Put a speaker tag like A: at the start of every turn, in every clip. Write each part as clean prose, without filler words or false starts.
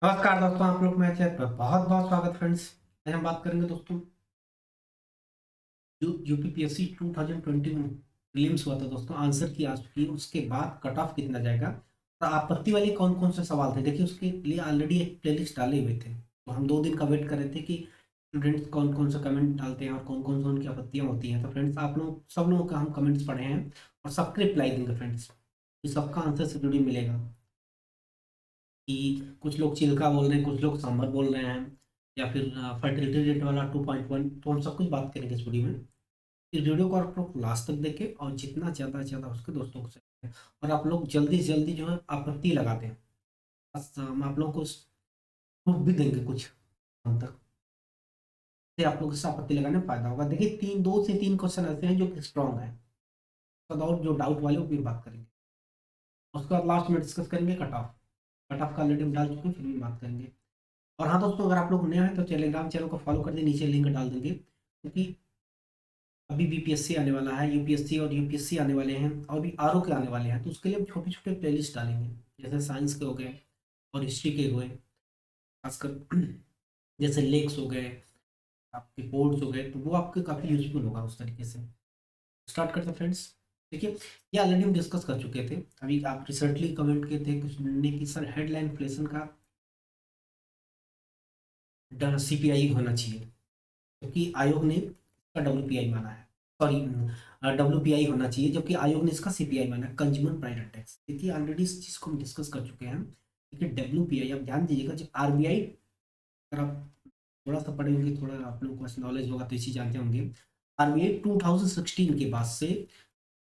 A: नमस्कार दोस्तों, आप लोग मेरे चैनल पर बहुत बहुत स्वागत फ्रेंड्स। आज हम बात करेंगे दोस्तों जो यूपीपीएससी 2021 प्रीलिम्स हुआ था दोस्तों, आंसर की आ चुकी है। उसके बाद कट ऑफ कितना जाएगा और आपत्ति वाले कौन कौन से सवाल थे, देखिए उसके लिए ऑलरेडी एक प्लेलिस्ट डाले हुए थे। तो हम 2 दिन का वेट कर रहे थे कि स्टूडेंट्स कौन कौन से कमेंट डालते हैं और कौन कौन से उनकी आपत्तियां होती हैं। तो फ्रेंड्स आप लोग सब लोगों का हम कमेंट्स पढ़े हैं और सबके रिप्लाई देंगे फ्रेंड्स। ये सबका आंसर से वीडियो मिलेगा कि कुछ लोग चिल्का बोल रहे हैं, कुछ लोग सांभर बोल रहे हैं, या फिर फर्टिलिटी रेट वाला 2.1। तो हम सब कुछ बात करेंगे इस वीडियो में। इस वीडियो को आप लोग लास्ट तक देखें और जितना ज़्यादा से ज़्यादा उसके दोस्तों को शेयर करें। और आप लोग जल्दी से जल्दी जो है आपत्ति लगा दें। बस हम आप लोगों को प्रूफ भी देंगे कुछ हम तक, से आप लोग इस आपत्ति लगाने में फायदा होगा। देखिए 2 से 3 क्वेश्चन ऐसे हैं जो कि स्ट्रॉन्ग है। डाउट जो डाउट वाले वो भी बात करेंगे। उसके बाद लास्ट में डिस्कस करेंगे कट ऑफ। कट ऑफ का ऑलरेडी हम डाल चुके हैं, फिर भी बात करेंगे। और हाँ दोस्तों, अगर आप लोग नए हैं तो टेलीग्राम चैनल को फॉलो कर दें, नीचे लिंक डाल देंगे, क्योंकि अभी बीपीएससी आने वाला है, यूपीएससी और यूपीएससी आने वाले हैं, और भी आरओ के आने वाले हैं। तो उसके लिए हम छोटे छोटे प्लेलिस्ट डालेंगे, जैसे साइंस के हो गए और हिस्ट्री के हुए, खासकर जैसे लेक्स हो गए, आपके बोर्ड्स हो गए, तो वो आपके काफ़ी यूजफुल होगा उस तरीके से। स्टार्ट करते हैं फ्रेंड्स। देखिए ये ऑलरेडी हम डिस्कस कर चुके थे। अभी आप रिसेंटली कमेंट किए थे कुछ ने कि सर हेडलाइन इन्फ्लेशन का सीपीआई होना चाहिए, क्योंकि आयोग ने इसका डब्ल्यूपीआई माना है। सॉरी, डब्ल्यूपीआई होना चाहिए, जबकि आयोग ने इसका सीपीआई माना है, कंज्यूमर प्राइस इंडेक्स। देखिए ऑलरेडी इस चीज़ को हम डिस्कस कर चुके हैं। देखिए डब्ल्यूपीआई, आप ध्यान दीजिएगा, जब आरबीआई, अगर आप थोड़ा सा पढ़े होंगे, थोड़ा आप लोगों को नॉलेज होगा तो इसी जानते होंगे। आरबीआई 2016 के बाद से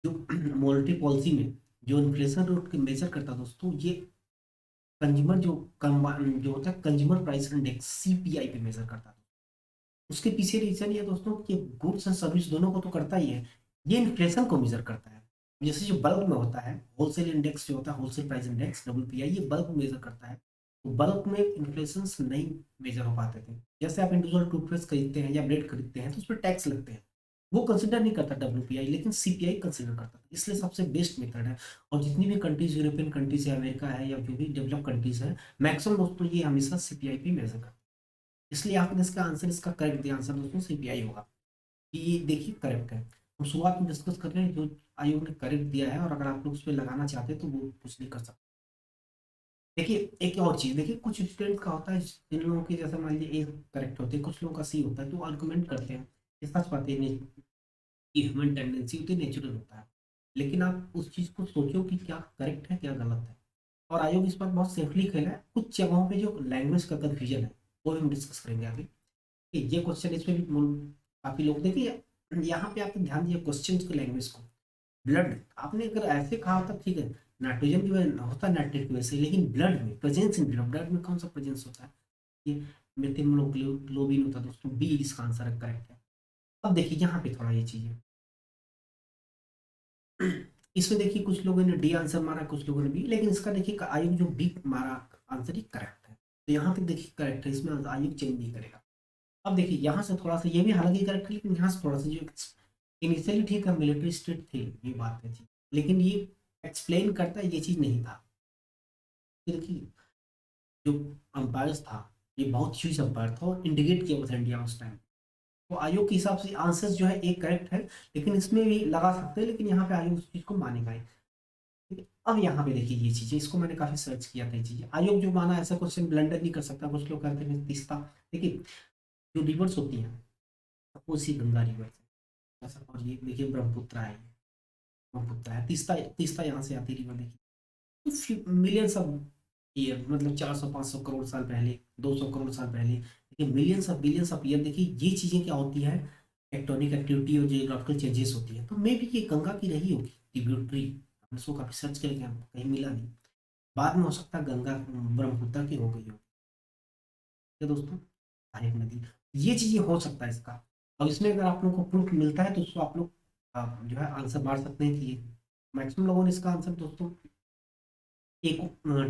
A: जो मॉनेटरी पॉलिसी में जो इन्फ्लेशन रेट की मेजर करता है दोस्तों, ये कंज्यूमर जो होता है कंज्यूमर प्राइस इंडेक्स सीपीआई पे मेजर करता है। उसके पीछे रीजन ये दोस्तों कि गुड्स एंड सर्विस दोनों को तो करता ही है, ये इन्फ्लेशन को मेजर करता है। जैसे जो बल्क में होता है, होलसेल इंडेक्स जो होता है, होलसेल प्राइस इंडेक्स डब्ल्यूपीआई, ये बल्क में मेजर करता है। तो बल्क में इन्फ्लेशन नहीं मेजर हो पाते थे। जैसे आप इंडिविजुअल टूथपेस्ट खरीदते हैं या ब्रेड खरीदते हैं तो उस पर टैक्स लगते हैं, वो कंसिडर नहीं करता डब्ल्यूपीआई, लेकिन सीपीआई कंसिडर करता है। इसलिए सबसे बेस्ट मेथड है। और जितनी भी कंट्रीज, यूरोपियन कंट्रीज है, अमेरिका है, या जो भी डेवलप कंट्रीज है, मैक्सिमम दोस्तों ये हमेशा सीपीआई पे मेजर करते हैं। इसलिए आपने इसका आंसर, इसका करेक्ट दिया आंसर दोस्तों सीपीआई होगा। कि ये देखिए करेक्ट है। हम शुरुआत में डिस्कस कर रहे हैं जो आयोग ने करेक्ट दिया है, और अगर आप लोग उस पर लगाना चाहते हैं तो वो कुछ नहीं कर सकते। देखिए एक और चीज़, देखिए कुछ स्टूडेंट का होता है, जिन लोगों की जैसे मान लीजिए ए करेक्ट होते हैं, कुछ लोगों का सी होता है, तो आर्गुमेंट करते हैं। ये सच बात है, कि ह्यूमन टेंडेंसी होती है, नेचुरल होता है। लेकिन आप उस चीज़ को सोचो कि क्या करेक्ट है क्या गलत है। और आयोग इस पर बहुत सेफली खेला है। कुछ जगहों पे जो लैंग्वेज का कन्फ्यूजन है वो भी हम डिस्कस करेंगे आगे। कि ये क्वेश्चन इसमें भी काफ़ी लोग देखिए, यहाँ पे आपने ध्यान दिया क्वेश्चन की लैंग्वेज को। ब्लड, आपने अगर ऐसे कहा होता ठीक है, नाइट्रोजन की वजह होता है, नाइट्रेट की वजह से, लेकिन ब्लड में प्रेजेंस इन ब्लड, ब्लड में कौन सा प्रेजेंस होता है, ये मेथियोग्लोबिन होता है दोस्तों। बी इसका आंसर है, करेक्ट है। अब देखिए यहाँ पे थोड़ा ये चीज़ है, इसमें देखिए कुछ लोगों ने डी आंसर मारा, कुछ लोगों ने बी, लेकिन इसका देखिए आयु जो बी मारा आंसर ही करेक्ट है। तो यहाँ पे देखिए करेक्ट है, इसमें आयु चेंज नहीं करेगा। अब देखिए यहाँ से थोड़ा सा ये भी हालांकि करेक्ट है, लेकिन यहाँ से थोड़ा सा जो इनिशियली ठीक है, मिलिट्री स्टेट थे, ये बात है जी, लेकिन ये एक्सप्लेन करता है, ये चीज़ नहीं था। देखिए जो अंपायर्स था, ये बहुत ह्यूज अंपायर था और इंडिकेट किया था इंडिया उस टाइम। तो आयोग के हिसाब से आंसर जो है एक करेक्ट है, लेकिन इसमें भी लगा सकते हैं, लेकिन यहाँ पे आयोग उस चीज़ को मानेगा ही। ठीक है, अब यहाँ पे देखिए ये चीज़ें, इसको मैंने काफ़ी सर्च किया था, ये चीज़ें आयोग जो माना, ऐसा क्वेश्चन ब्लंडर नहीं कर सकता। कुछ लोग कहते हैं तीस्ता, देखिए जो रिवर्स होती हैं वो सी गंगा रिवर है ऐसा, और ये देखिए ब्रह्मपुत्र है, ये ब्रह्मपुत्र है। तीस्ता, तीस्ता यहाँ से आती रिवर देखिए, तो मिलियंस ऑफ ईयर, मतलब 400-500 करोड़ साल पहले, 200 करोड़ साल पहले, देखिए millions of billions of year. देखिए ये चीज़ें क्या होती है, टेक्टोनिक एक्टिविटी और जियोग्राफिकल चेंजेस होती है। तो मे भी ये गंगा की रही होगी ट्रिब्यूटरी, हमने इसको काफ़ी सर्च करके हम कहीं मिला नहीं। बाद में हो सकता है गंगा ब्रह्मपुत्र की हो गई हो, क्या दोस्तों, सहायक नदी। ये चीज़ें हो सकता है इसका। अब इसमें अगर आप लोगों को प्रूफ मिलता है तो उसको आप लोग जो है आंसर मार सकते हैं कि ये मैक्सिमम लोगों ने इसका आंसर दोस्तों एक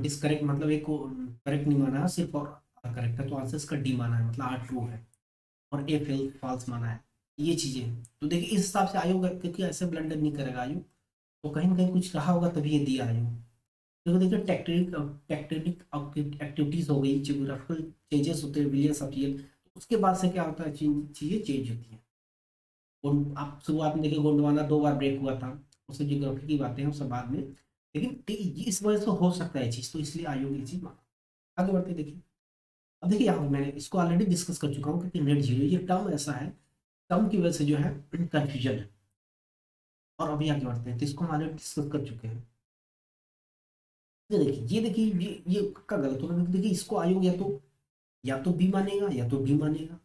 A: डिसकरेक्ट, मतलब एक को करेक्ट नहीं माना है, सिर्फ और करेक्ट है, तो आंसर इसका डी माना है, मतलब आर ट्रू है, और ए फेल फॉल्स माना है। ये चीज़ें हैं। तो देखिए इस हिसाब से आयोग क्योंकि ऐसे ब्लंडर नहीं करेगा आयोग, तो कहीं ना कहीं कुछ रहा होगा तभी ये दिया आयोग। देखो देखिए टेक्टोनिक एक्टिविटीज हो गई, जियोग्राफिकल चेंजेस होते हैं, विलियंस ऑफ ईयर, उसके बाद से क्या होता है, चीजें चेंज होती हैं। आप शुरुआत में देखिए गोंडवाना 2 बार ब्रेक हुआ था, उससे जियोग्राफी की बातें हैं, सब बाद में, लेकिन इस वजह से हो सकता है चीज, तो इसलिए आयोग ये चीज माना। आगे बढ़ते देखिए। अब देखिए यहाँ मैंने इसको ऑलरेडी डिस्कस कर चुका हूँ, क्योंकि नेट जीरो ये टर्म ऐसा है, टर्म की वजह से जो है कंफ्यूजन है। और अभी आगे बढ़ते हैं, तो इसको हम ऑलरेडी डिस्कस कर चुके हैं। ये देखिए ये का गलत होगा, क्योंकि देखिए इसको आयोग या तो बी मानेगा, या तो डी मानेगा,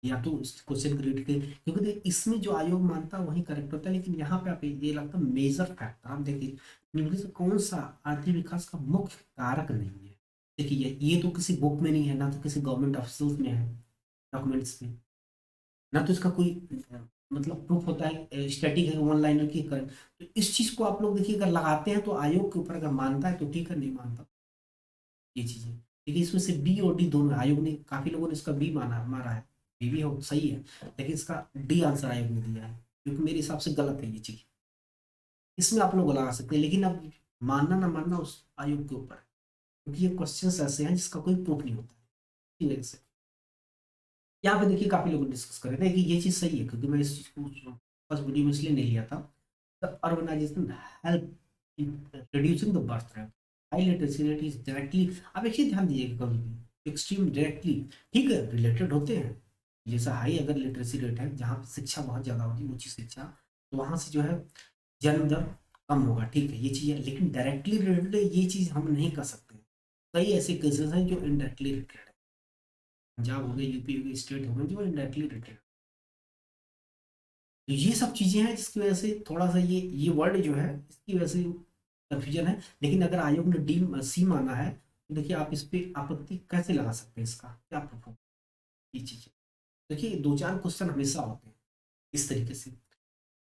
A: या तो क्वेश्चन क्रिएट के, क्योंकि इसमें जो आयोग मानता है वही करेक्ट होता है। लेकिन यहाँ पे आप ये लगता है मेजर फैक्टर, आप देखिए निम्नलिखित से कौन सा आर्थिक विकास का मुख्य कारक नहीं है। देखिए ये तो किसी बुक में नहीं है, ना तो किसी गवर्नमेंट ऑफिस में है, डॉक्यूमेंट्स में, ना तो इसका कोई मतलब प्रूफ होता है, स्टैटिक है, वन लाइनर की कर। तो इस चीज को आप लोग देखिए, अगर लगाते हैं तो आयोग के ऊपर अगर मानता है तो ठीक है, नहीं मानता ये चीजें। देखिए इसमें से बी और डी दोनों, आयोग ने काफी लोगों ने इसका बी मारा है, बी भी हो सही है, लेकिन इसका डी आंसर आयोग ने दिया है, क्योंकि मेरे हिसाब से गलत है ये चीज। इसमें आप लोग लगा सकते हैं, लेकिन अब मानना ना मानना उस आयोग के ऊपर है, क्योंकि ये क्वेश्चंस ऐसे हैं जिसका कोई प्रूफ नहीं होता है, इसी वजह से। यहाँ पे देखिए काफी लोग डिस्कस कर रहे थे कि ये चीज सही है, क्योंकि मैं इस चीज को फर्स्ट वीडियो में इसलिए नहीं लिया था। The urbanisation help in reducing the birth rate, high literacy rate is directly, आप एक चीज ध्यान दीजिएगा, कभी भी एक्सट्रीम डायरेक्टली ठीक है रिलेटेड होते हैं। जैसा हाई अगर लिटरेसी रेट है, जहाँ पे शिक्षा बहुत ज्यादा होगी, ऊंची शिक्षा, तो वहां से जो है जन्म दर कम होगा, ठीक है ये चीज है, लेकिन डायरेक्टली रिलेटेड ये चीज हम नहीं कर सकते। कई ऐसे केसेस हैं जो इनडायरेक्टली रिलेटेड है, पंजाब हो गए, यूपी हो गए, स्टेट हो गए, जो इनडायरेक्टली रिलेटेड। तो ये सब चीजें हैं जिसकी वजह से थोड़ा सा ये वर्ड जो है इसकी वजह से कंफ्यूजन है। लेकिन अगर आयोग ने डी सी माना है, तो देखिए आप इस पे आपत्ति कैसे लगा सकते हैं, इसका क्या प्रूफ हो, ये चीज है। देखिए 2-4 क्वेश्चन हमेशा होते हैं इस तरीके से,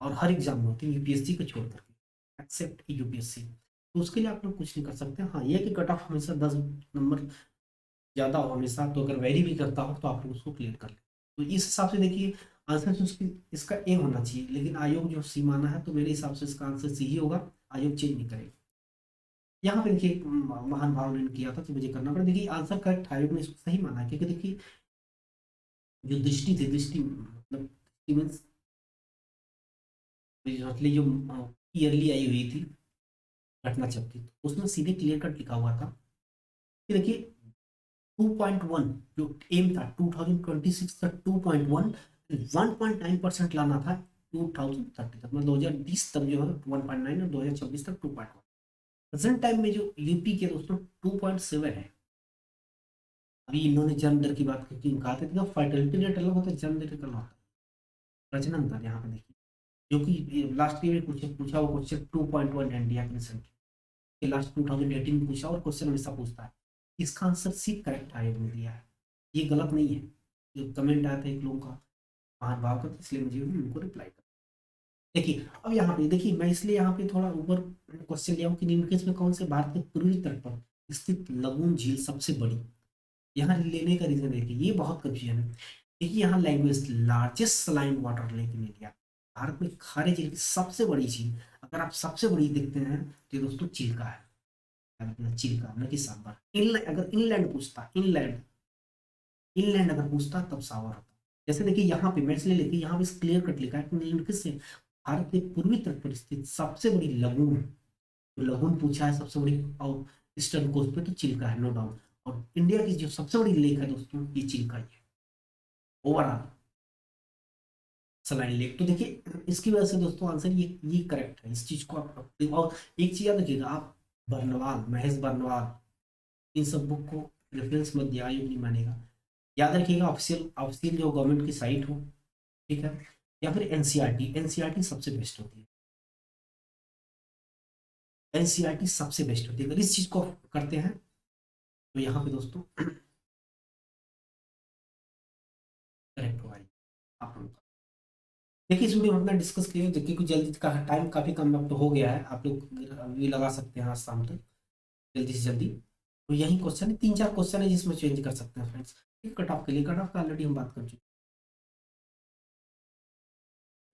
A: और हर एग्जाम में होते हैं, यूपीएससी को छोड़ करके, एक्सेप्ट यूपीएससी। तो उसके लिए आप लोग कुछ नहीं कर सकते। हाँ ये कि कट ऑफ हमेशा 10 नंबर ज़्यादा हो हमेशा, तो अगर वेरी भी करता हो तो आप लोग उसको क्लियर कर लें। तो इस हिसाब से देखिए आंसर तो उसकी इसका ए होना चाहिए, लेकिन आयोग जो सी माना है, तो मेरे हिसाब से इसका आंसर सी ही होगा, आयोग चेंज नहीं करेगा। यहाँ पे देखिए महान भाव ने किया था, तो मुझे करना पड़ा। देखिए आंसर करेक्ट, आयोग ने इसको सही माना है, क्योंकि देखिए जो दृष्टि थी, दृष्टि मतलब मीन्स जो ईयरली आई हुई थी घटना चक्र, उसमें सीधे क्लियर कट लिखा हुआ था कि देखिए 2.1 जो एम था 2026 तक, 2.1 1.9% लाना था 2030 तक, मतलब 2020 तक जो है 1.9, और 2026 तक 2.1। प्रेजेंट टाइम में जो यूपी के दोस्तों 2.7 है। अभी इन्होंने जन्म दर की बात की, कहा था फर्टिलिटी रेट अलग होता है, जन्म दर अलग होता है, प्रजनन दर यहाँ पे देखिए, जो कि लास्ट ईयर में पूछा वो क्वेश्चन 2.1 इंडिया के रिसेंटली, लास्ट 2018 में पूछा, और क्वेश्चन हमेशा पूछता है। इसका आंसर सी करेक्ट आयोग ने दिया है, ये गलत नहीं है। जो कमेंट आया था एक लोगों का महान भाव का, तो इसलिए मुझे उनको रिप्लाई कर। देखिए अब यहाँ पे देखिए, मैं इसलिए यहाँ पे थोड़ा ऊपर क्वेश्चन लिया हूँ कि निम्नलिखित में कौन से भारत के पूर्वी तट पर स्थित लगून झील सबसे बड़ी। यहाँ लेने का रीजन देखिए, ये बहुत कंफ्यूजन है। देखिए यहाँ language largest saline water lake in India, Bharat में खारे झील की सबसे बड़ी झील, अगर आप सबसे बड़ी देखते हैं तो ये दोस्तों चिल्का है, चिल्का न कि सांबर। इनलैंड अगर इनलैंड पूछता, इनलैंड अगर पूछता तब सावर होता। जैसे देखिए यहाँ पे मैं इसलिए लेके यहाँ पे क्लियर कट लिखा है कि निम्नलिखित से भारत के पूर्वी तट पर स्थित सबसे बड़ी लगून, जो लगून पूछा है सबसे बड़ी, और ईस्टर्न कोस्ट पे तो चिल्का है, नो डाउट। और इंडिया की जो सबसे बड़ी लेक है दोस्तों, ये चिल्का ही है ओवरऑल सलाइन लेक। तो देखिए इसकी वजह से दोस्तों आंसर ये करेक्ट है, इस चीज को आप। और एक चीज याद रखिएगा आप, बर्नवाल, महेश बर्नवाल, इन सब बुक को रेफरेंस मत दिया, आयोग नहीं मानेगा। याद रखिएगा ऑफिशियल ऑफिशियल जो गवर्नमेंट की साइट हो, ठीक है, या फिर एनसीईआरटी, एनसीईआरटी सबसे बेस्ट होती है, एनसीईआरटी सबसे बेस्ट होती है। अगर इस चीज को करते हैं तो यहाँ पे दोस्तों करेक्ट होगा आप लोग का। देखिए इस वीडियो में अपना डिस्कस किया, देखिए कुछ जल्दी का टाइम काफी कम वक्त हो गया है, आप लोग अभी लगा सकते हैं आज शाम तक, जल्दी से जल्दी। तो यही क्वेश्चन है, 3-4 क्वेश्चन है जिसमें चेंज कर सकते हैं फ्रेंड्स। कट ऑफ के लिए, कट ऑफ का ऑलरेडी हम बात कर चुके हैं।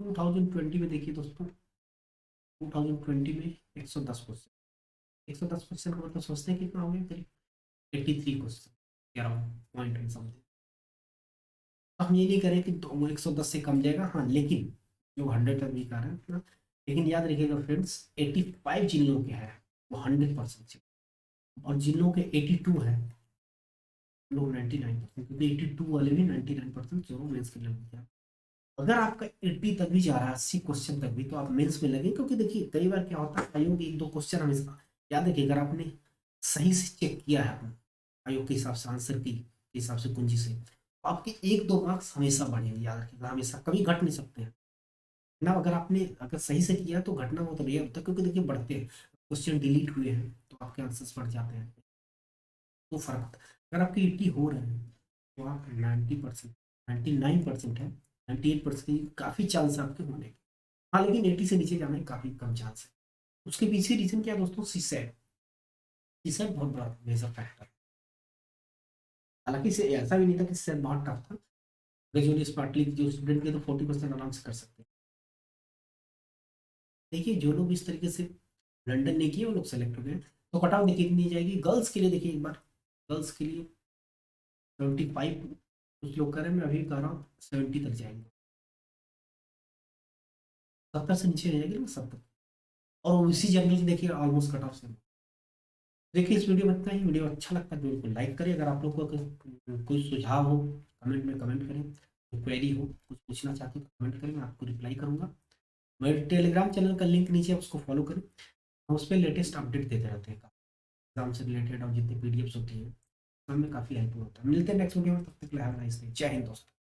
A: 2020 में देखिए दोस्तों, 2020 में 110 क्वेश्चन, 110 क्वेश्चन का मतलब सोचते हैं कितना हो गया करीब 83 question around point and something. हम ये नहीं करें कि वो 110 से कम जाएगा, हाँ, लेकिन जो 100 तक भी कर रहे हैं ना, लेकिन याद रखिएगा फ्रेंड्स 85 जिन लोगों के हैं वो 100% और जिन लोगों के 82 है लोग 99%, क्योंकि 82 वाले भी 99% जो मेंस के लेवल के हैं। अगर आपका 80 तक भी जा रहा है, 80 क्वेश्चन तक भी, तो आप मेंस में लगे, क्योंकि देखिए कई बार क्या होता है आयोग एक दो क्वेश्चन हमेशा याद रखिए, अगर आपने सही से चेक किया है अपने आयोग के हिसाब से आंसर की हिसाब से कुंजी से, तो आपके 1-2 मार्क्स हमेशा बढ़ेंगे, याद रखिएगा, हमेशा, कभी घट नहीं सकते हैं ना। अगर आपने अगर सही से किया तो घटना बहुत रेयर होता है, क्योंकि देखिए बढ़ते हैं क्वेश्चन डिलीट हुए हैं तो आपके आंसर्स बढ़ जाते हैं, तो फर्क होता है। अगर आपके 80 हो रहे हैं तो आप 90%, 99% है, 98% काफ़ी चांस है आपके होने के। हाँ, लेकिन 80 से नीचे जाने के काफ़ी कम चांस है। उसके पीछे रीजन क्या है दोस्तों? सीसैट। सीसैट बहुत बड़ा मेजर फैक्टर। हालांकि इसे ऐसा भी नहीं था कि सीसैट बहुत टफ था, ग्रेजुएट स्पार्टली जो स्टूडेंट के तो 40% आराम से कर सकते हैं। देखिए जो लोग इस तरीके से लंदन नहीं किए वो लोग सेलेक्ट हो गए। तो कट ऑफ देखिए कितनी जाएगी गर्ल्स के लिए, देखिए एक बार गर्ल्स के लिए 75 कुछ लोग करें, मैं अभी कह रहा हूँ 70 तक जाएंगे, 70 से नीचे जाएगी ना 70। और ओबीसी जनरल की देखिए ऑलमोस्ट कट ऑफ से। देखिए इस वीडियो में इतना ही। वीडियो अच्छा लगता है तो बिल्कुल लाइक करें। अगर आप लोग को अगर कोई सुझाव हो कमेंट में कमेंट करें, कोई क्वेरी हो कुछ पूछना चाहते हो तो कमेंट करें, मैं आपको रिप्लाई करूंगा। मेरे टेलीग्राम चैनल का लिंक नीचे है, उसको फॉलो करें, हम उस पर लेटेस्ट अपडेट देते रहते हैं एग्जाम से रिलेटेड और जितनी पीडीएफ्स होती हैं, हमें काफ़ी हेल्पफुल होता है। मिलते हैं नेक्स्ट वीडियो में, तब तक के लिए हैव अ नाइस डे। जय हिंद दोस्तों।